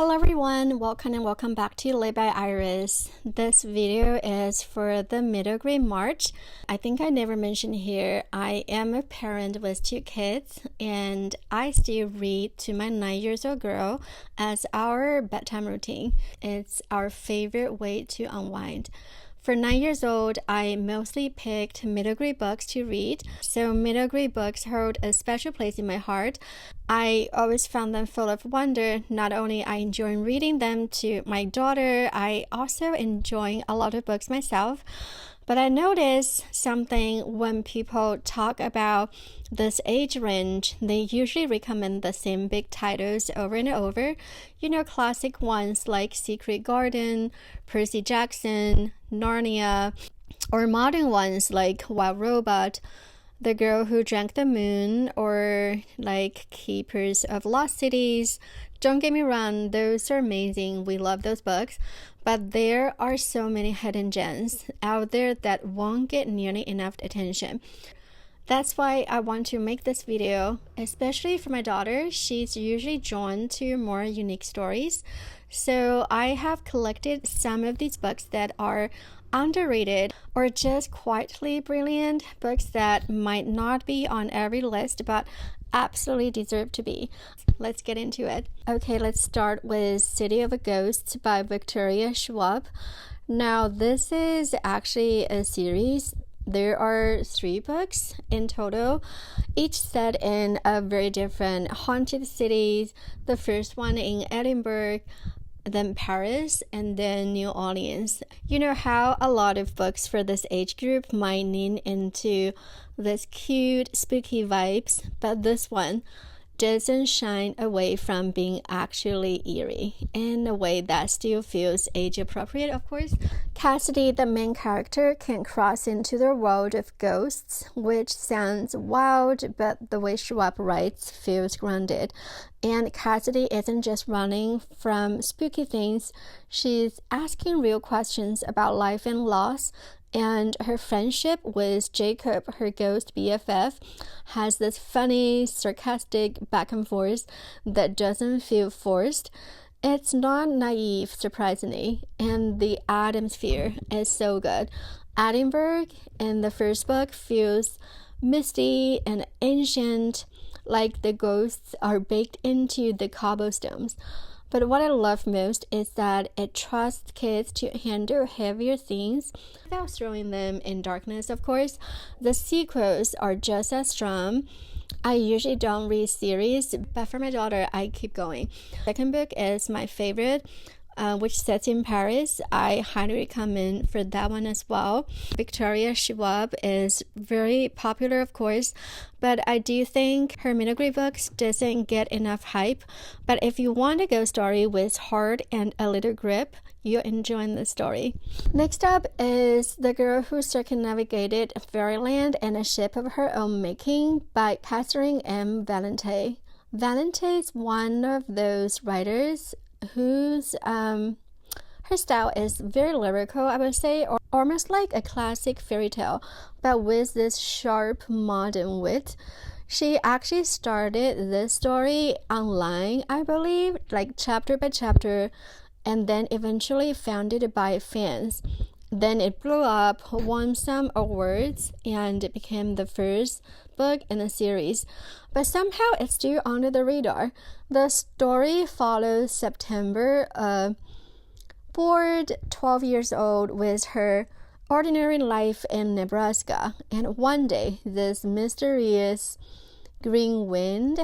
Hello everyone, welcome and welcome back to Live by Iris. This video is for the middle grade March. I think I never mentioned here, I am a parent with 2 kids and I still read to my 9-year-old girl as our bedtime routine. It's our favorite way to unwind. For 9 years old, I mostly picked middle grade books to read, so middle grade books hold a special place in my heart. I always found them full of wonder. Not only I enjoy reading them to my daughter, I also enjoy a lot of books myself. But I noticed something when people talk about this age range, they usually recommend the same big titles over and over. You know, classic ones like Secret Garden, Percy Jackson, Narnia, or modern ones like Wild Robot, The Girl Who Drank the Moon, or like Keepers of Lost Cities. Don't get me wrong, those are amazing. We love those books. But there are so many hidden gems out there that won't get nearly enough attention. That's why I want to make this video, especially for my daughter. She's usually drawn to more unique stories. So I have collected some of these books that are underrated or just quietly brilliant, books that might not be on every list but absolutely deserve to be. Let's get into it. Okay, let's start with City of Ghosts by Victoria Schwab. Now this is actually a series. There are 3 books in total, each set in a very different haunted cities. The first one in Edinburgh, then Paris, and then New Orleans. You know how a lot of books for this age group might lean into this cute, spooky vibes, but this one doesn't shy away from being actually eerie in a way that still feels age appropriate, of course. Cassidy, the main character, can cross into the world of ghosts, which sounds wild, but the way Schwab writes feels grounded. And Cassidy isn't just running from spooky things, she's asking real questions about life and loss. And her friendship with Jacob, her ghost BFF, has this funny, sarcastic back and forth that doesn't feel forced. It's not naive, surprisingly, and the atmosphere is so good. Edinburgh in the first book feels misty and ancient, like the ghosts are baked into the cobblestones. But what I love most is that it trusts kids to handle heavier things without throwing them in darkness, of course. The sequels are just as strong. I usually don't read series, but for my daughter, I keep going. Second book is my favorite, which sets in Paris. I highly recommend for that one as well. Victoria Schwab is very popular, of course, but I do think her middle grade books doesn't get enough hype. But if you want a ghost story with heart and a little grip, you'll enjoy this story. Next up is The Girl Who Circumnavigated Fairyland in a Ship of Her Own Making by Catherine M. Valente. Valente is one of those writers whose her style is very lyrical, I would say, or almost like a classic fairy tale, but with this sharp modern wit. She actually started this story online, I believe, like chapter by chapter, and then eventually founded by fans. Then it blew up, won some awards, and it became the first book in the series. But somehow it's still under the radar. The story follows September, a bored 12 years old with her ordinary life in Nebraska. And one day, this mysterious green wind,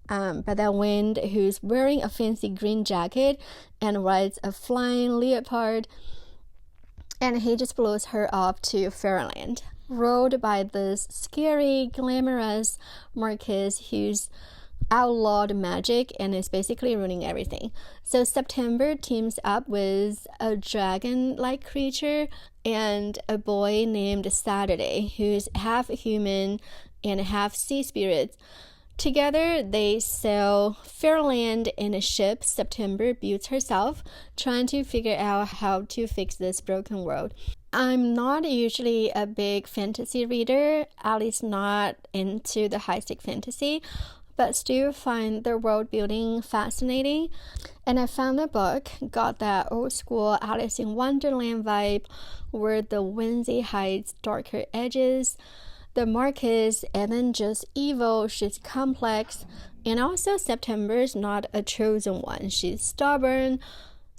but that wind who's wearing a fancy green jacket and rides a flying leopard, and he just blows her off to Fairyland, ruled by this scary, glamorous Marquis who's outlawed magic and is basically ruining everything. So September teams up with a dragon-like creature and a boy named Saturday, who's half human and half sea spirit. Together, they sail Fairyland in a ship September builds herself, trying to figure out how to fix this broken world. I'm not usually a big fantasy reader, at least not into the high-stakes fantasy, but still find the world building fascinating. And I found the book got that old school Alice in Wonderland vibe, where the whimsy hides darker edges. The Marcus isn't just evil, she's complex. And also September's not a chosen one. She's stubborn,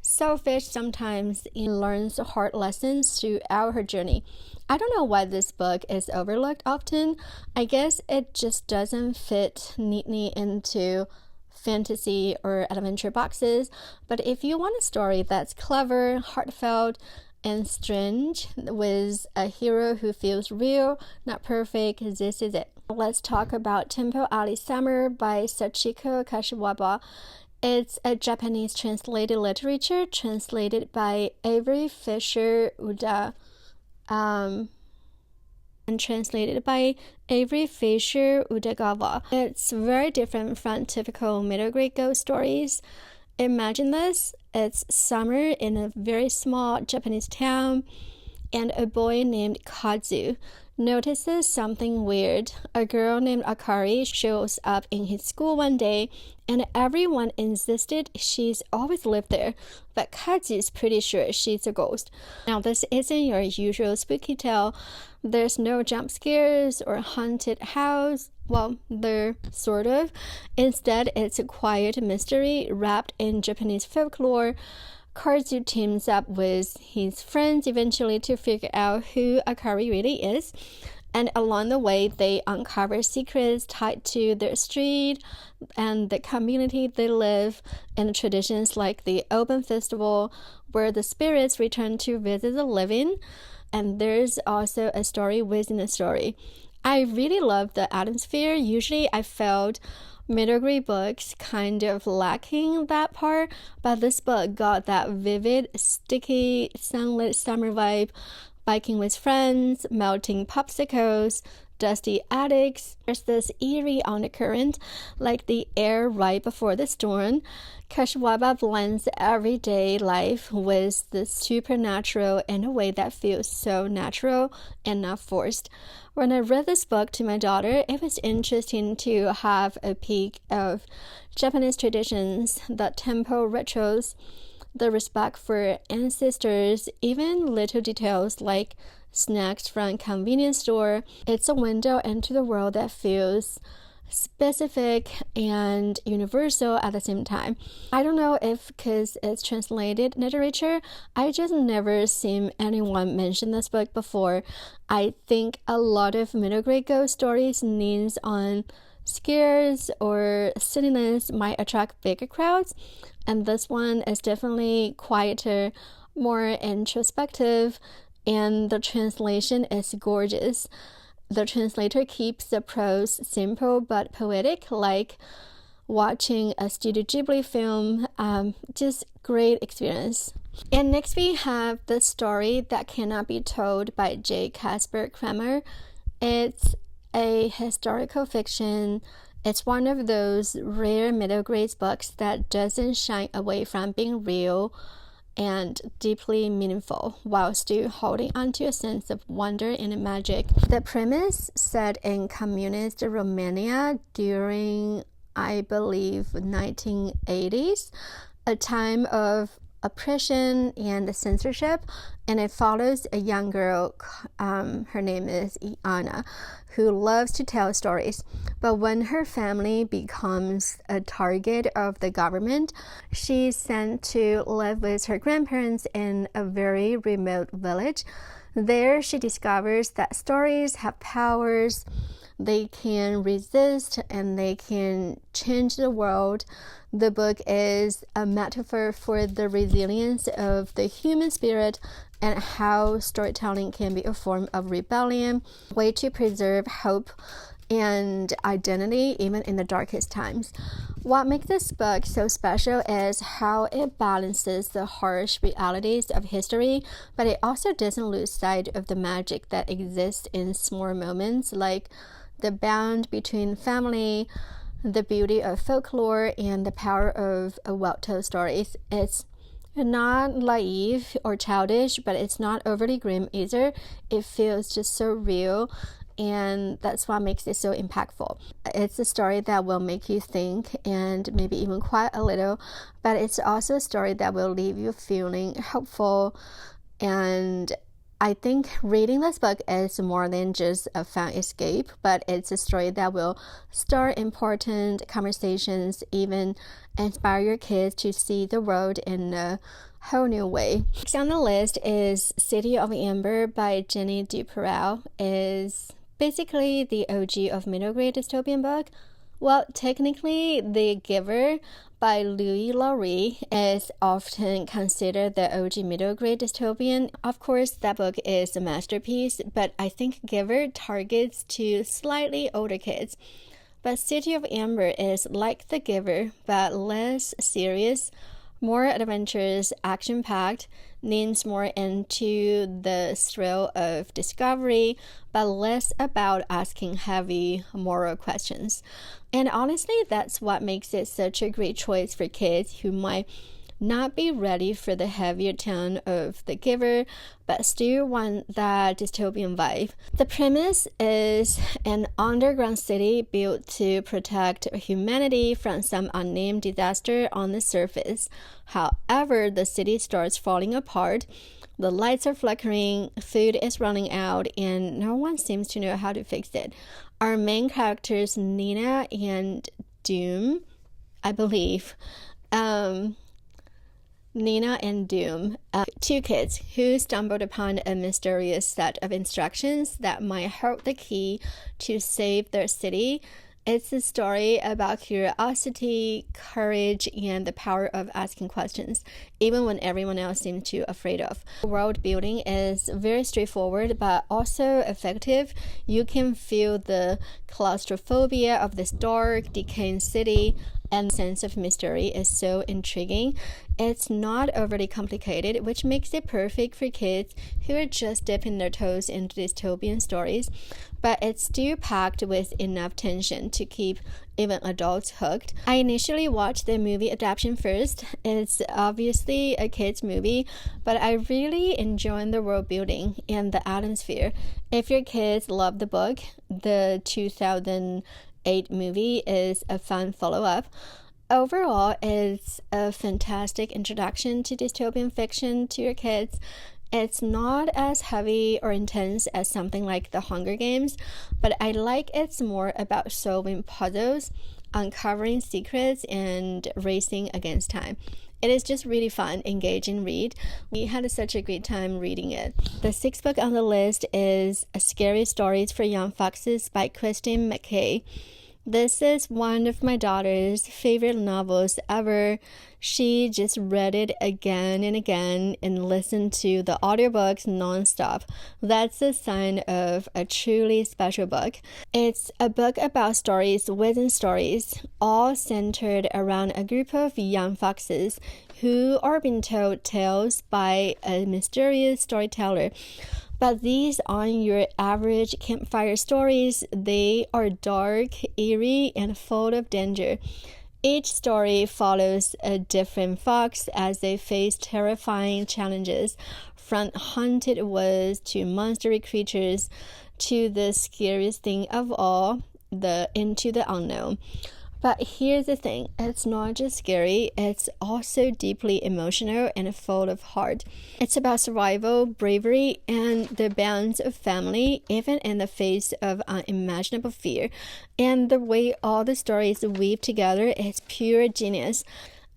selfish sometimes, and learns hard lessons throughout her journey. I don't know why this book is overlooked often. I guess it just doesn't fit neatly into fantasy or adventure boxes. But if you want a story that's clever, heartfelt, and strange, with a hero who feels real, not perfect, this is it. Let's talk about Temple Alley Summer by Sachiko Kashiwaba. It's a Japanese translated literature translated by Avery Fisher Uda. And translated by Avery Fisher Udagawa. It's very different from typical middle grade ghost stories. Imagine this: it's summer in a very small Japanese town, and a boy named Kazu notices something weird. A girl named Akari shows up in his school one day, and everyone insisted she's always lived there, but Kazu is pretty sure she's a ghost. Now, this isn't your usual spooky tale. There's no jump scares or haunted house. Well, there sort of. Instead, it's a quiet mystery wrapped in Japanese folklore. Kazu teams up with his friends eventually to figure out who Akari really is, and along the way they uncover secrets tied to their street and the community they live, and traditions like the Open Festival where the spirits return to visit the living, and there's also a story within a story. I really love the atmosphere. Usually I felt middle grade books kind of lacking that part, but this book got that vivid, sticky, sunlit summer vibe. Biking with friends, melting popsicles, dusty attics. There's this eerie undercurrent, like the air right before the storm. Kashiwaba blends everyday life with the supernatural in a way that feels so natural and not forced. When I read this book to my daughter, it was interesting to have a peek of Japanese traditions, the temple rituals, the respect for ancestors, even little details like snacks from convenience store. It's a window into the world that feels specific and universal at the same time. I don't know if because it's translated literature, I just never seen anyone mention this book before. I think a lot of middle grade ghost stories leans on scares or silliness might attract bigger crowds, and this one is definitely quieter, more introspective, and the translation is gorgeous. The translator keeps the prose simple but poetic, like watching a Studio Ghibli film. Just great experience. And next we have The Story That Cannot Be Told by J. Casper Kramer. It's a historical fiction. It's one of those rare middle grade books that doesn't shy away from being real and deeply meaningful while still holding onto a sense of wonder and magic. The premise set in communist Romania during, I believe, 1980s, a time of oppression and censorship, and it follows a young girl, her name is Iana, who loves to tell stories. But when her family becomes a target of the government, she's sent to live with her grandparents in a very remote village. There she discovers that stories have powers. They can resist and they can change the world. The book is a metaphor for the resilience of the human spirit and how storytelling can be a form of rebellion, a way to preserve hope and identity even in the darkest times. What makes this book so special is how it balances the harsh realities of history, but it also doesn't lose sight of the magic that exists in small moments, like the bond between family, the beauty of folklore, and the power of well-told stories. It's not naive or childish, but it's not overly grim either. It feels just so real and that's what makes it so impactful. It's a story that will make you think and maybe even cry a little, but it's also a story that will leave you feeling hopeful. And I think reading this book is more than just a fun escape, but it's a story that will start important conversations, even inspire your kids to see the world in a whole new way. Next on the list is City of Amber by Jenny Duperel. Is basically the OG of middle grade dystopian book. Well, technically, The Giver by Louis Laurie is often considered the OG middle grade dystopian. Of course, that book is a masterpiece, but I think Giver targets to slightly older kids. But City of Amber is like The Giver, but less serious, more adventurous, action-packed, leans more into the thrill of discovery, but less about asking heavy moral questions. And honestly, that's what makes it such a great choice for kids who might not be ready for the heavier tone of The Giver, but still want that dystopian vibe. The premise is an underground city built to protect humanity from some unnamed disaster on the surface. However, the city starts falling apart. The lights are flickering, food is running out, and no one seems to know how to fix it. Our main characters, Nina and Doom, I believe, Nina and Doom, two kids who stumbled upon a mysterious set of instructions that might hold the key to save their city. It's a story about curiosity, courage, and the power of asking questions, even when everyone else seems too afraid of. World building is very straightforward, but also effective. You can feel the claustrophobia of this dark, decaying city, and the sense of mystery is so intriguing. It's not overly complicated, which makes it perfect for kids who are just dipping their toes into dystopian stories, but it's still packed with enough tension to keep even adults hooked. I initially watched the movie adaptation first. It's obviously a kids movie, but I really enjoy the world building and the atmosphere. If your kids love the book, the 2008 movie is a fun follow-up. Overall, it's a fantastic introduction to dystopian fiction to your kids. It's not as heavy or intense as something like The Hunger Games, but I like it's more about solving puzzles, uncovering secrets, and racing against time. It is just really fun, engaging read. We had such a great time reading it. The sixth book on the list is Scary Stories for Young Foxes by Christine McKay. This is one of my daughter's favorite novels ever. She just read it again and again and listened to the audiobooks nonstop. That's a sign of a truly special book. It's a book about stories within stories, all centered around a group of young foxes who are being told tales by a mysterious storyteller. But these aren't your average campfire stories. They are dark, eerie, and full of danger. Each story follows a different fox as they face terrifying challenges, from haunted woods to monstery creatures to the scariest thing of all, into the unknown. But here's the thing, it's not just scary, it's also deeply emotional and full of heart. It's about survival, bravery, and the bonds of family, even in the face of unimaginable fear. And the way all the stories weave together is pure genius.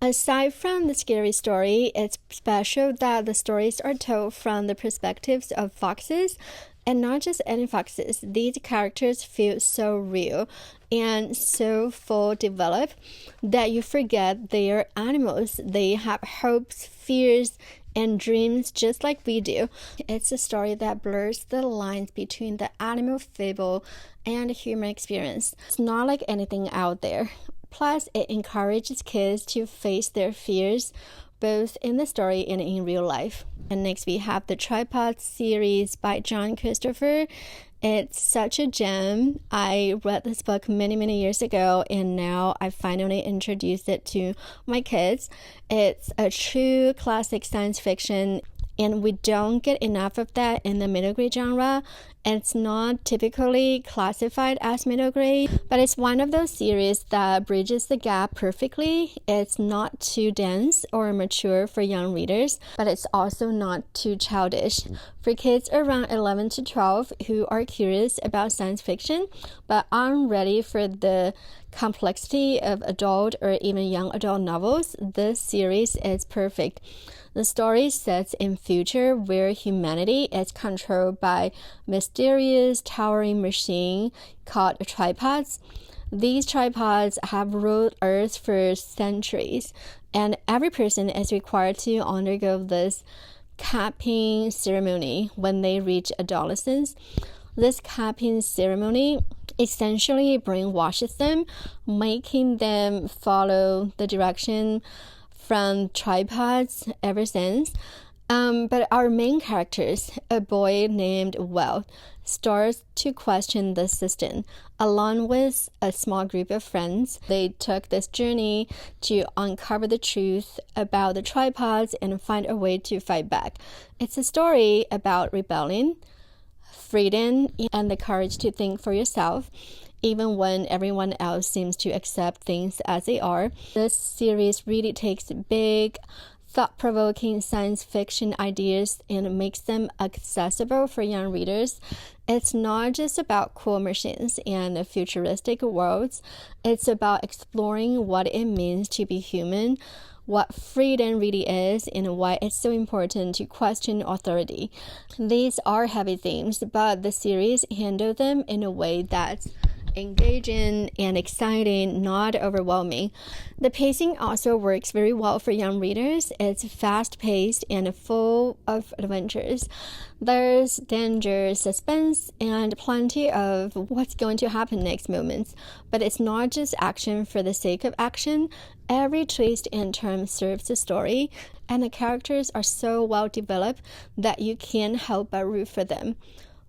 Aside from the scary story, it's special that the stories are told from the perspectives of foxes, and not just any foxes. These characters feel so real and so full developed that you forget they are animals. They have hopes, fears, and dreams just like we do. It's a story that blurs the lines between the animal fable and human experience. It's not like anything out there. Plus, it encourages kids to face their fears, both in the story and in real life. And next we have the Tripod series by John Christopher. It's such a gem. I read this book many years ago, and now I finally introduced it to my kids. It's a true classic science fiction, and we don't get enough of that in the middle grade genre. It's not typically classified as middle grade, but it's one of those series that bridges the gap perfectly. It's not too dense or mature for young readers, but it's also not too childish. For kids around 11 to 12 who are curious about science fiction, but aren't ready for the complexity of adult or even young adult novels, this series is perfect. The story sets in future where humanity is controlled by mysterious towering machine called tripods. These tripods have ruled Earth for centuries, and every person is required to undergo this capping ceremony when they reach adolescence. This capping ceremony essentially brainwashes them, making them follow the direction from tripods ever since. But our main characters, a boy named Will, starts to question the system. Along with a small group of friends, they took this journey to uncover the truth about the tripods and find a way to fight back. It's a story about rebellion, freedom, and the courage to think for yourself, even when everyone else seems to accept things as they are. This series really takes big, thought-provoking science fiction ideas and makes them accessible for young readers. It's not just about cool machines and futuristic worlds. It's about exploring what it means to be human, what freedom really is, and why it's so important to question authority. These are heavy themes, but the series handles them in a way that's engaging and exciting, not overwhelming. The pacing also works very well for young readers. It's fast-paced and full of adventures. There's danger, suspense, and plenty of what's going to happen next moments. But it's not just action for the sake of action. Every twist and turn serves the story, and the characters are so well developed that you can't help but root for them.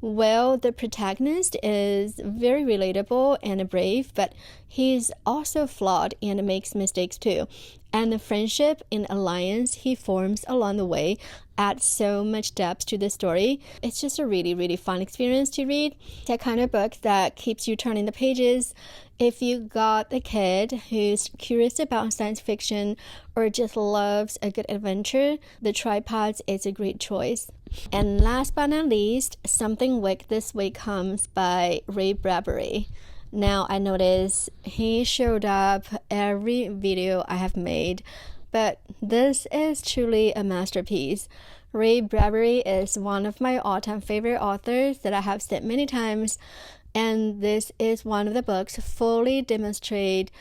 Well, the protagonist is very relatable and brave, but he's also flawed and makes mistakes too. And the friendship and alliance he forms along the way adds so much depth to the story. It's just a really, really fun experience to read. That kind of book that keeps you turning the pages. If you got a kid who's curious about science fiction or just loves a good adventure, The Tripods is a great choice. And last but not least, Something Wicked This Way Comes by Ray Bradbury. Now, I notice he showed up every video I have made, but this is truly a masterpiece. Ray Bradbury is one of my all-time favorite authors that I have said many times, and this is one of the books fully demonstrate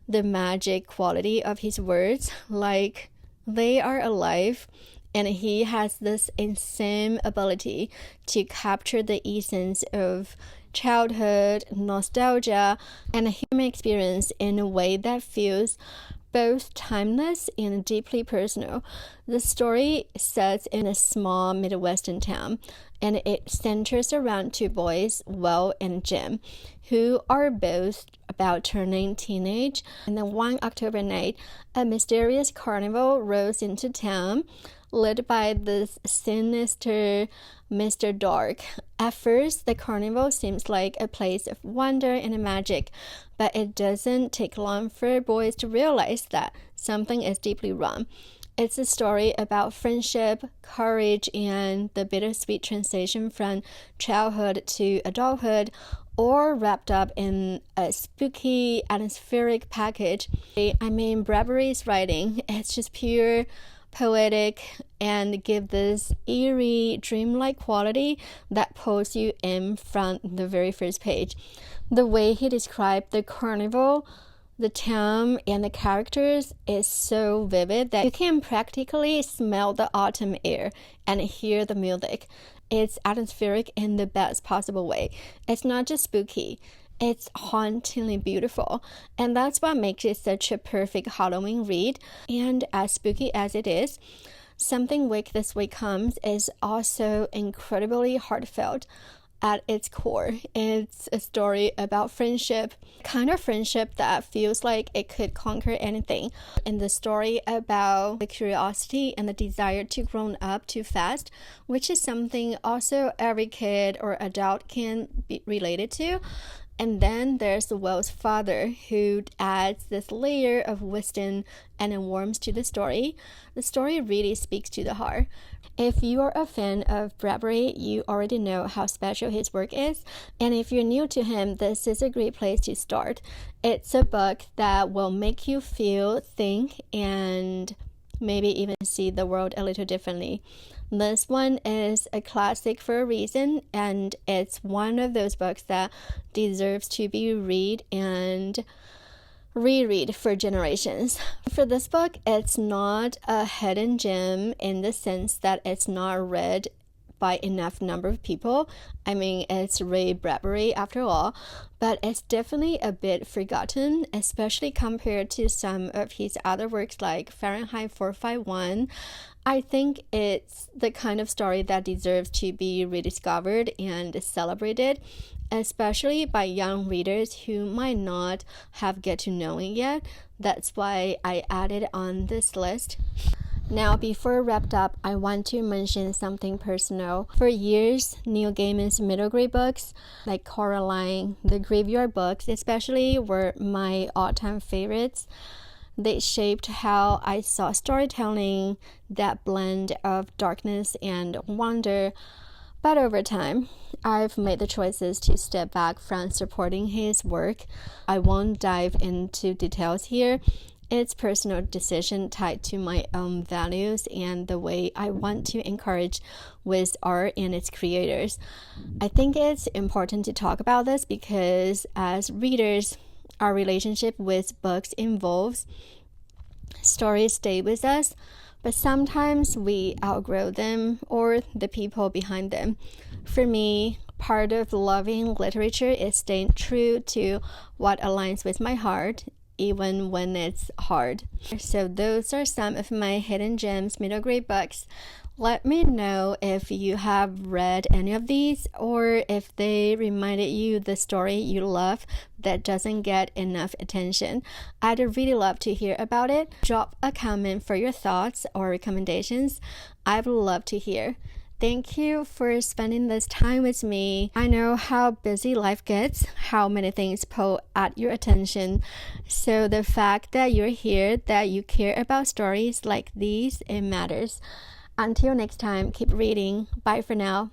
the magic quality of his words, like they are alive. And he has this insane ability to capture the essence of childhood, nostalgia, and a human experience in a way that feels both timeless and deeply personal. The story sets in a small Midwestern town, and it centers around two boys, Will and Jim, who are both about turning teenage. And then one October night, a mysterious carnival rolls into town, led by this sinister Mr. Dark. At first, the carnival seems like a place of wonder and magic, but it doesn't take long for boys to realize that something is deeply wrong. It's a story about friendship, courage, and the bittersweet transition from childhood to adulthood, all wrapped up in a spooky, atmospheric package. I mean, Bradbury's writing, it's just pure poetic and give this eerie, dreamlike quality that pulls you in from the very first page. The way he described the carnival, the town, and the characters is so vivid that you can practically smell the autumn air and hear the music. It's atmospheric in the best possible way. It's not just spooky. It's hauntingly beautiful, and that's what makes it such a perfect Halloween read. And as spooky as it is, Something Wicked This Way Comes is also incredibly heartfelt. at its core. It's a story about friendship, kind of friendship that feels like it could conquer anything. And the story about the curiosity and the desire to grow up too fast, which is something also every kid or adult can be related to. And then there's the Will's father, who adds this layer of wisdom and warmth to the story. The story really speaks to the heart. If you are a fan of Bradbury, you already know how special his work is. And if you're new to him, this is a great place to start. It's a book that will make you feel, think, and maybe even see the world a little differently. This one is a classic for a reason, and it's one of those books that deserves to be read and reread for generations. For this book, it's not a hidden gem in the sense that it's not read by enough number of people. I mean, it's Ray Bradbury after all, but it's definitely a bit forgotten, especially compared to some of his other works like Fahrenheit 451. I think it's the kind of story that deserves to be rediscovered and celebrated, especially by young readers who might not have get to know it yet. That's why I added on this list. Now, before I wrap up, I want to mention something personal. For years, Neil Gaiman's middle grade books, like Coraline, the Graveyard books especially, were my all-time favorites. They shaped how I saw storytelling, that blend of darkness and wonder. But over time, I've made the choices to step back from supporting his work. I won't dive into details here. It's personal decision tied to my own values and the way I want to encourage with art and its creators. I think it's important to talk about this because as readers, our relationship with books evolves. Stories stay with us, but sometimes we outgrow them or the people behind them. For me, part of loving literature is staying true to what aligns with my heart, even when it's hard. So those are some of my hidden gems middle grade books. Let me know if you have read any of these or if they reminded you the story you love that doesn't get enough attention. I'd really love to hear about it. Drop a comment for your thoughts or recommendations. I'd love to hear. Thank you for spending this time with me. I know how busy life gets, how many things pull at your attention. So the fact that you're here, that you care about stories like these, it matters. Until next time, keep reading. Bye for now.